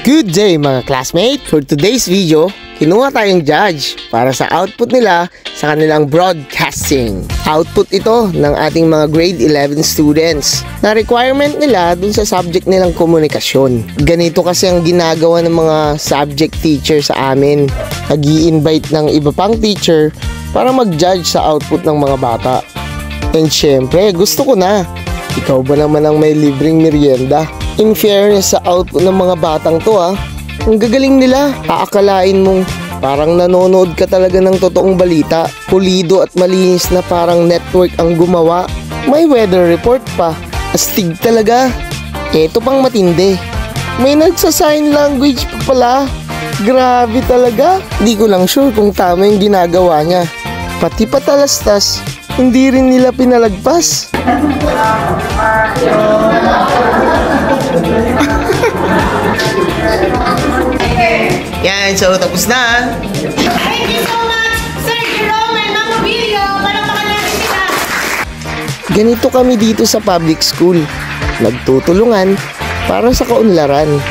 Good day mga classmate! For today's video, kinuha tayong judge para sa output nila sa kanilang broadcasting. Output ito ng ating mga grade 11 students na requirement nila dun sa subject nilang komunikasyon. Ganito kasi ang ginagawa ng mga subject teacher sa amin. Nag-i-invite ng iba pang teacher para mag-judge sa output ng mga bata. And syempre, gusto ko na. Ikaw ba naman ang may libreng merienda? In fairness sa output ng mga batang to ang gagaling nila. Aakalain mong parang nanonood ka talaga ng totoong balita. Pulido at malinis na parang network ang gumawa. May weather report pa. Astig talaga. Eto pang matindi. May nagsa-sign language pa pala. Grabe talaga. Di ko lang sure kung tama yung ginagawa niya. Pati patalastas, hindi rin nila pinalagpas. Yan, so tapos na. Thank you so much, Sir Jerome and Mama Video. Palakpakan natin sila. Ganito kami dito sa public school. Nagtutulungan para sa kaunlaran.